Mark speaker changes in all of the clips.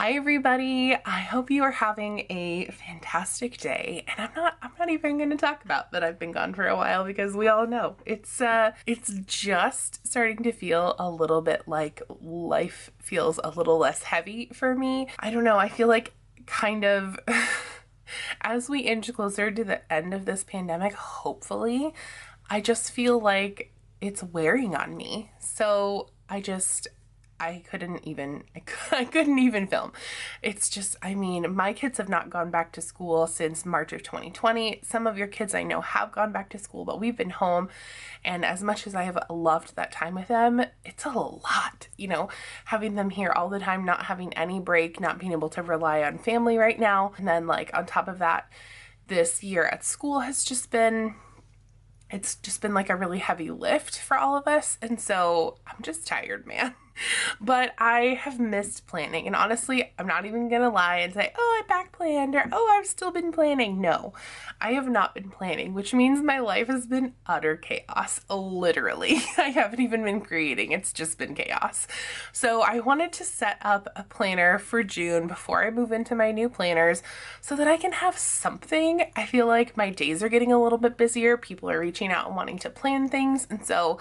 Speaker 1: Hi everybody. I hope you are having a fantastic day. And I'm not even going to talk about that I've been gone for a while because we all know it's just starting to feel a little bit like life feels a little less heavy for me. I don't know. I feel like kind of as we inch closer to the end of this pandemic, hopefully, I just feel like it's wearing on me. So I couldn't even film. It's just, I mean, my kids have not gone back to school since March of 2020. Some of your kids I know have gone back to school, but we've been home. And as much as I have loved that time with them, it's a lot, having them here all the time, not having any break, not being able to rely on family right now. And then like on top of that, this year at school has just been, it's just been like a really heavy lift for all of us. And so I'm just tired, man. But I have missed planning. And honestly, I'm not even going to lie and say, oh, I back planned or, oh, I've still been planning. No, I have not been planning, which means my life has been utter chaos. Literally, I haven't even been creating. It's just been chaos. So I wanted to set up a planner for June before I move into my new planners so that I can have something. I feel like my days are getting a little bit busier. People are reaching out and wanting to plan things. And so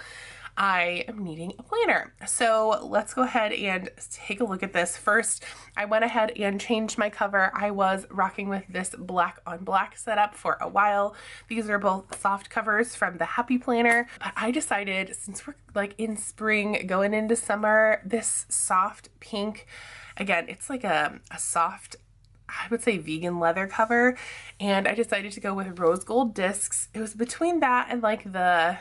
Speaker 1: I am needing a planner. So let's go ahead and take a look at this. First, I went ahead and changed my cover. I was rocking with this black on black setup for a while. These are both soft covers from the Happy Planner, but I decided since we're like in spring going into summer, this soft pink, again, it's like a soft, I would say vegan leather cover, and I decided to go with rose gold discs. It was between that and like the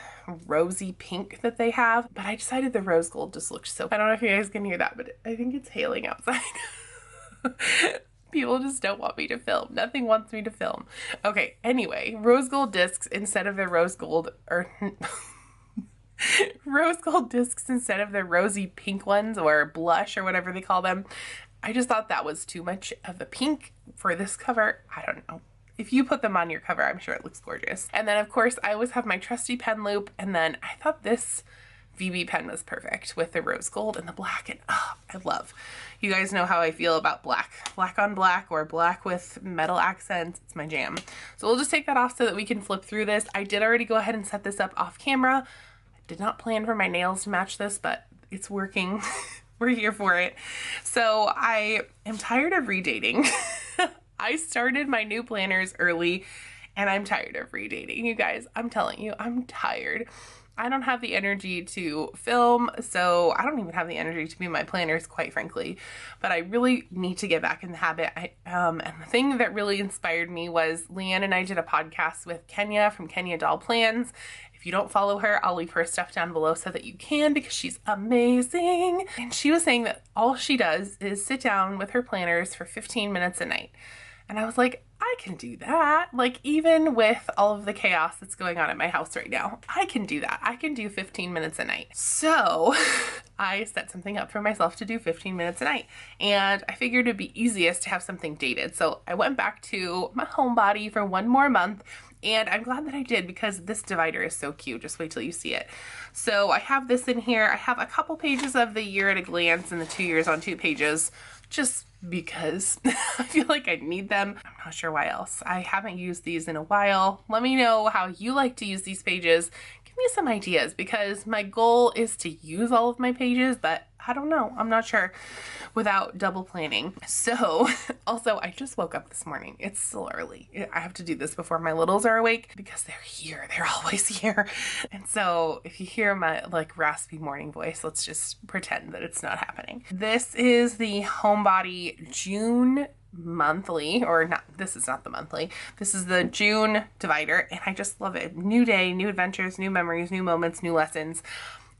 Speaker 1: rosy pink that they have, but I decided the rose gold just looked so, I don't know if you guys can hear that, but I think it's hailing outside. People just don't want me to film. Nothing wants me to film. Okay, anyway, rose gold discs instead of the rose gold, or rose gold discs instead of the rosy pink ones or blush or whatever they call them. I just thought that was too much of a pink for this cover. I don't know. If you put them on your cover, I'm sure it looks gorgeous. And then of course I always have my trusty pen loop, and then I thought this VB pen was perfect with the rose gold and the black, and I love. You guys know how I feel about black. Black on black or black with metal accents. It's my jam. So we'll just take that off so that we can flip through this. I did already go ahead and set this up off camera. I did not plan for my nails to match this, but it's working. We're here for it. So I am tired of redating. I started my new planners early and I'm tired of redating. You guys, I'm telling you, I'm tired. I don't have the energy to film, so I don't even have the energy to be my planners, quite frankly. But I really need to get back in the habit. And the thing that really inspired me was Leanne and I did a podcast with Kenya from Kenya Doll Plans. If you don't follow her, I'll leave her stuff down below so that you can, because she's amazing. And she was saying that all she does is sit down with her planners for 15 minutes a night. And I was like, I can do that. Like, even with all of the chaos that's going on at my house right now, I can do that. I can do 15 minutes a night. So I set something up for myself to do 15 minutes a night. And I figured it'd be easiest to have something dated. So I went back to my homebody for one more month. And I'm glad that I did, because this divider is so cute. Just wait till you see it. So I have this in here. I have a couple pages of the year at a glance and the 2 years on 2 pages, just because I feel like I need them. I'm not sure why else. I haven't used these in a while. Let me know how you like to use these pages. Give me some ideas, because my goal is to use all of my pages, but I don't know. I'm not sure without double planning. So also, I just woke up this morning. It's still early. I have to do this before my littles are awake, because they're here. They're always here. And so if you hear my like raspy morning voice, let's just pretend that it's not happening. This is the Homebody June monthly, or not, this is not the monthly, this is the June divider, and I just love it. New day, new adventures, new memories, new moments, new lessons.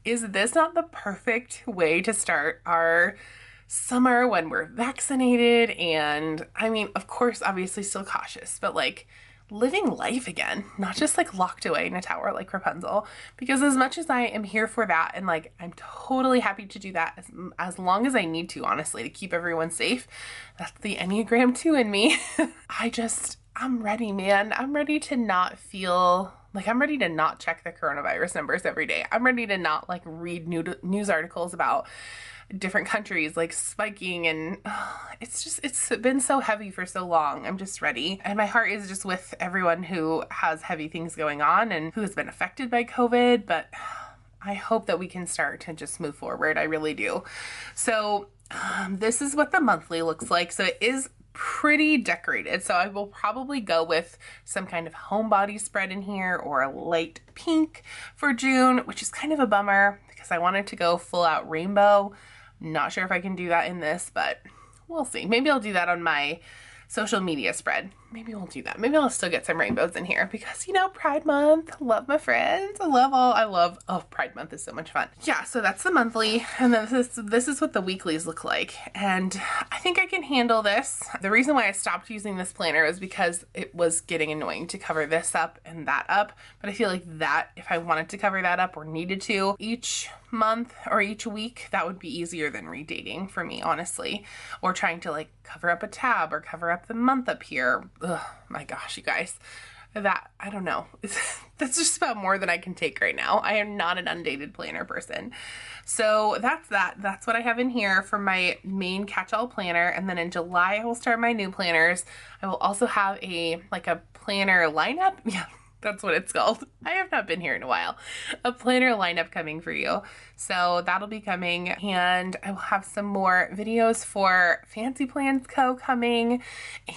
Speaker 1: Is this not the perfect way to start our summer when we're vaccinated? And I mean, of course, obviously still cautious, but like living life again, not just like locked away in a tower like Rapunzel. Because as much as I am here for that, and like I'm totally happy to do that as long as I need to, honestly, to keep everyone safe. That's the Enneagram 2 in me. I'm ready, man. I'm ready to not feel Like, I'm ready to not check the coronavirus numbers every day. I'm ready to not like read news articles about different countries like spiking, and it's been so heavy for so long. I'm just ready. And my heart is just with everyone who has heavy things going on and who has been affected by COVID, but I hope that we can start to just move forward. I really do. So this is what the monthly looks like. So it is pretty decorated. So I will probably go with some kind of homebody spread in here or a light pink for June, which is kind of a bummer because I wanted to go full out rainbow. Not sure if I can do that in this, but we'll see. Maybe I'll do that on my social media spread. Maybe we'll do that. Maybe I'll still get some rainbows in here because, you know, Pride Month. Love my friends. Oh, Pride Month is so much fun. Yeah, so that's the monthly. And then this is what the weeklies look like. And I think I can handle this. The reason why I stopped using this planner is because it was getting annoying to cover this up and that up. But I feel like that, if I wanted to cover that up or needed to each month or each week, that would be easier than redating for me, honestly. Or trying to like cover up a tab or cover up the month up here. Ugh, my gosh, you guys, that, I don't know. That's just about more than I can take right now. I am not an undated planner person. So that's that. That's what I have in here for my main catch-all planner. And then in July, I will start my new planners. I will also have a planner lineup. Yeah. That's what it's called. I have not been here in a while. A planner lineup coming for you. So that'll be coming, and I will have some more videos for Fancy Plans Co. coming,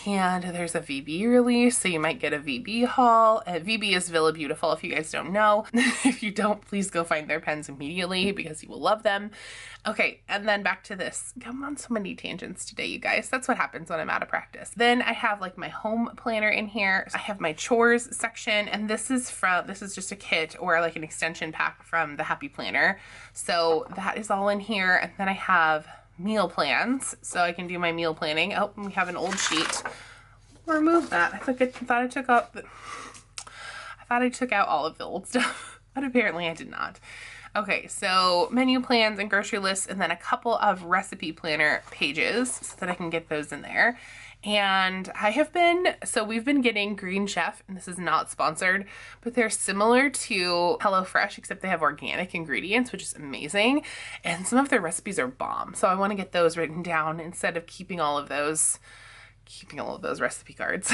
Speaker 1: and there's a VB release, so you might get a VB haul. VB is Villa Beautiful if you guys don't know. If you don't, please go find their pens immediately because you will love them. Okay, and then back to this. I'm on so many tangents today, you guys. That's what happens when I'm out of practice. Then I have like my home planner in here. I have my chores section, and this is just a kit or like an extension pack from the Happy Planner. So that is all in here. And then I have meal plans, so I can do my meal planning. Oh, we have an old sheet. Remove that. I thought I took out all of the old stuff, but apparently I did not. Okay, so menu plans and grocery lists, and then a couple of recipe planner pages so that I can get those in there. And we've been getting Green Chef, and this is not sponsored, but they're similar to HelloFresh, except they have organic ingredients, which is amazing. And some of their recipes are bomb. So I want to get those written down instead of keeping all of those recipe cards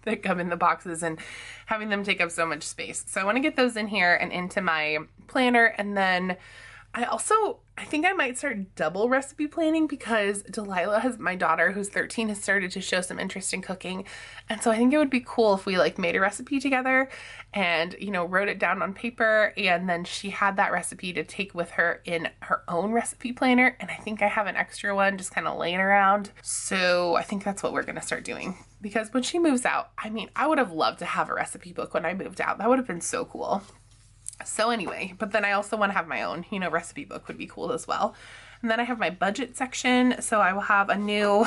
Speaker 1: that come in the boxes and having them take up so much space. So I want to get those in here and into my planner. And then I think I might start double recipe planning because Delilah, my daughter who's 13, has started to show some interest in cooking. And so I think it would be cool if we like made a recipe together and, you know, wrote it down on paper, and then she had that recipe to take with her in her own recipe planner. And I think I have an extra one just kind of laying around. So I think that's what we're going to start doing, because when she moves out, I mean, I would have loved to have a recipe book when I moved out. That would have been so cool. So anyway, but then I also want to have my own, you know, recipe book would be cool as well. And then I have my budget section. So I will have a new,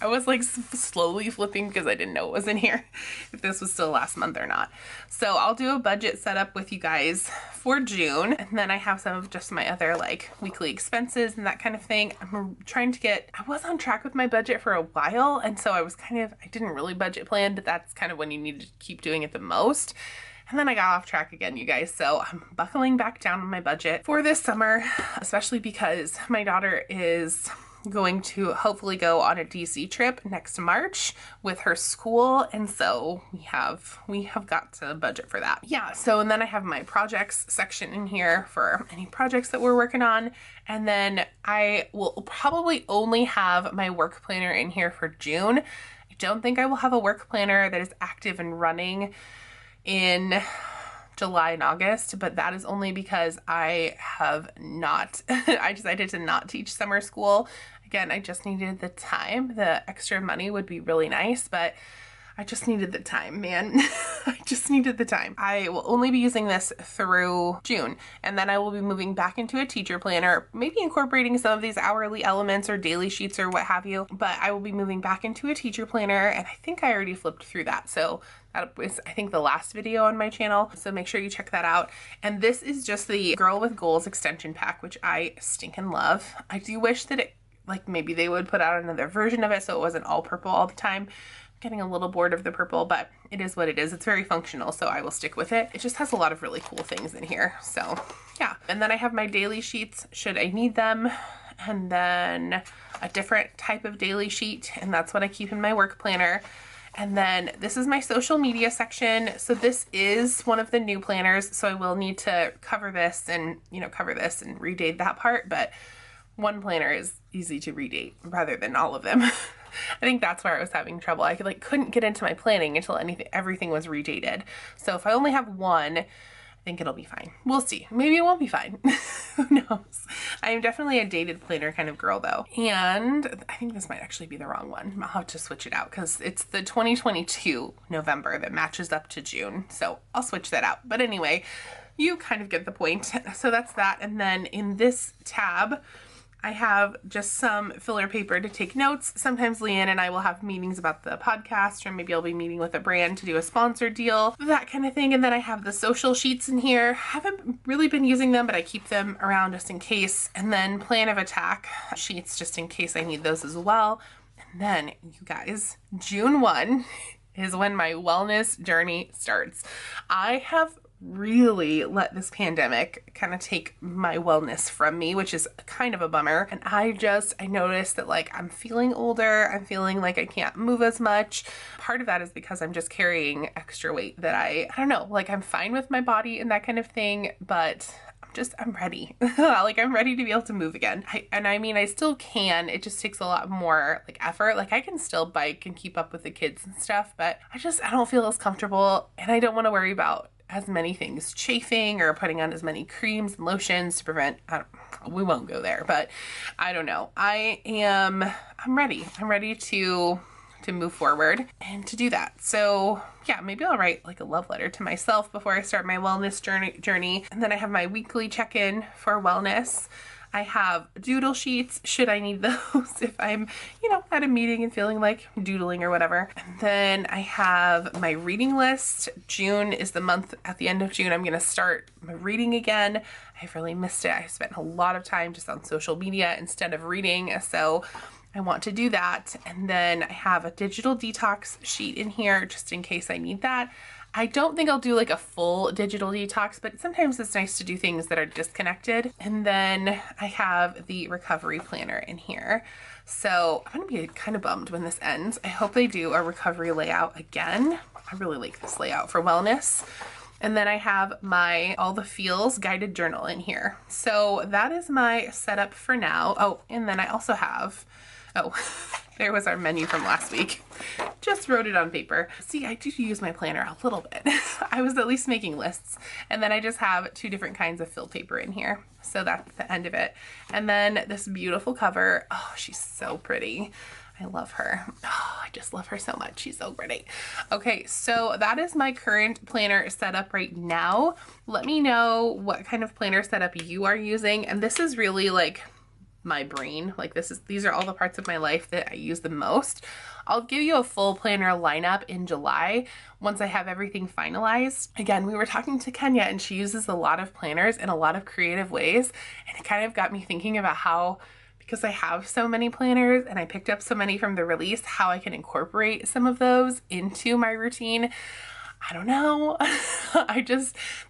Speaker 1: I was like slowly flipping because I didn't know it was in here, if this was still last month or not. So I'll do a budget setup with you guys for June. And then I have some of just my other like weekly expenses and that kind of thing. I'm trying to I was on track with my budget for a while. And so I didn't really budget plan, but that's kind of when you need to keep doing it the most. And then I got off track again, you guys. So I'm buckling back down on my budget for this summer, especially because my daughter is going to hopefully go on a DC trip next March with her school. And so we have got to budget for that. Yeah. So, and then I have my projects section in here for any projects that we're working on. And then I will probably only have my work planner in here for June. I don't think I will have a work planner that is active and running in July and August, but that is only because I decided to not teach summer school. Again, I just needed the time. The extra money would be really nice, but I just needed the time, man. I just needed the time. I will only be using this through June, and then I will be moving back into a teacher planner, maybe incorporating some of these hourly elements or daily sheets or what have you, but I will be moving back into a teacher planner, and I think I already flipped through that. So that was, I think, the last video on my channel, so make sure you check that out. And this is just the Girl with Goals extension pack, which I stinking love. I do wish that maybe they would put out another version of it so it wasn't all purple all the time. getting a little bored of the purple, but it is what it is. It's very functional, so I will stick with it. It just has a lot of really cool things in here. So yeah. And then I have my daily sheets should I need them. And then a different type of daily sheet, and that's what I keep in my work planner. And then this is my social media section. So this is one of the new planners, so I will need to cover this and, cover this and redate that part, but one planner is easy to redate rather than all of them. I think that's where I was having trouble. I couldn't get into my planning until everything was redated. So if I only have one, I think it'll be fine. We'll see. Maybe it won't be fine. Who knows? I am definitely a dated planner kind of girl though. And I think this might actually be the wrong one. I'll have to switch it out because it's the 2022 November that matches up to June. So I'll switch that out. But anyway, you kind of get the point. So that's that. And then in this tab, I have just some filler paper to take notes. Sometimes Leanne and I will have meetings about the podcast, or maybe I'll be meeting with a brand to do a sponsored deal, that kind of thing. And then I have the social sheets in here. Haven't really been using them, but I keep them around just in case. And then plan of attack sheets just in case I need those as well. And then you guys, June 1 is when my wellness journey starts. I have really let this pandemic kind of take my wellness from me, which is kind of a bummer. And I noticed that I'm feeling older. I'm feeling like I can't move as much. Part of that is because I'm just carrying extra weight that I don't know, I'm fine with my body and that kind of thing, but I'm ready. I'm ready to be able to move again. I still can. It just takes a lot more effort. I can still bike and keep up with the kids and stuff, but I don't feel as comfortable, and I don't want to worry about as many things chafing or putting on as many creams and lotions to prevent, we won't go there, but I don't know. I'm ready. I'm ready to move forward and to do that. So yeah, maybe I'll write a love letter to myself before I start my wellness journey. And then I have my weekly check-in for wellness. I have doodle sheets should I need those if I'm, at a meeting and feeling like doodling or whatever. And then I have my reading list. June is the month. At the end of June, I'm going to start my reading again. I've really missed it. I spent a lot of time just on social media instead of reading. So I want to do that. And then I have a digital detox sheet in here just in case I need that. I don't think I'll do a full digital detox, but sometimes it's nice to do things that are disconnected. And then I have the recovery planner in here. So I'm going to be kind of bummed when this ends. I hope they do a recovery layout again. I really like this layout for wellness. And then I have my All the Feels guided journal in here. So that is my setup for now. Oh, and then I also have, there was our menu from last week. Just wrote it on paper. See, I do use my planner a little bit. I was at least making lists. And then I just have 2 different kinds of fill paper in here. So that's the end of it. And then this beautiful cover. Oh, she's so pretty. I love her. Oh, I just love her so much. She's so pretty. Okay, so that is my current planner setup right now. Let me know what kind of planner setup you are using. And this is really my brain. These are all the parts of my life that I use the most. I'll give you a full planner lineup in July once I have everything finalized. Again, we were talking to Kenya and she uses a lot of planners in a lot of creative ways. And it kind of got me thinking about how, because I have so many planners and I picked up so many from the release, how I can incorporate some of those into my routine. I don't know.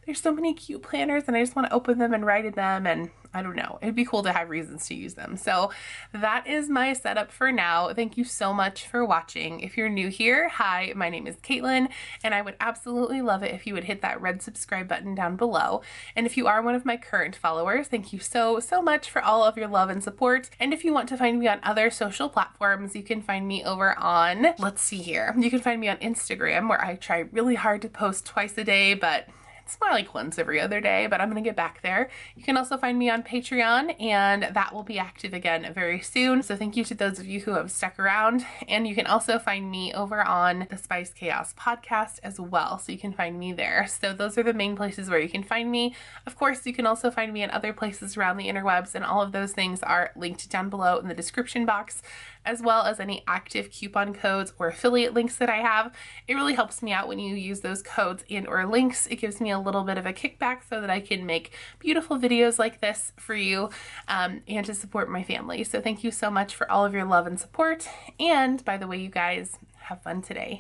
Speaker 1: There's so many cute planners and I just want to open them and write in them, and I don't know. It'd be cool to have reasons to use them. So that is my setup for now. Thank you so much for watching. If you're new here, hi, my name is Caitlin, and I would absolutely love it if you would hit that red subscribe button down below. And if you are one of my current followers, thank you so much for all of your love and support. And if you want to find me on other social platforms, you can find me over on, let's see here. You can find me on Instagram, where I try really hard to post twice a day, but it's more like once every other day, but I'm going to get back there. You can also find me on Patreon, and that will be active again very soon. So thank you to those of you who have stuck around. And you can also find me over on the Spice Chaos podcast as well. So you can find me there. So those are the main places where you can find me. Of course, you can also find me in other places around the interwebs, and all of those things are linked down below in the description box, as well as any active coupon codes or affiliate links that I have. It really helps me out when you use those codes and or links. It gives me a little bit of a kickback so that I can make beautiful videos like this for you, and to support my family. So thank you so much for all of your love and support. And by the way, you guys, have fun today.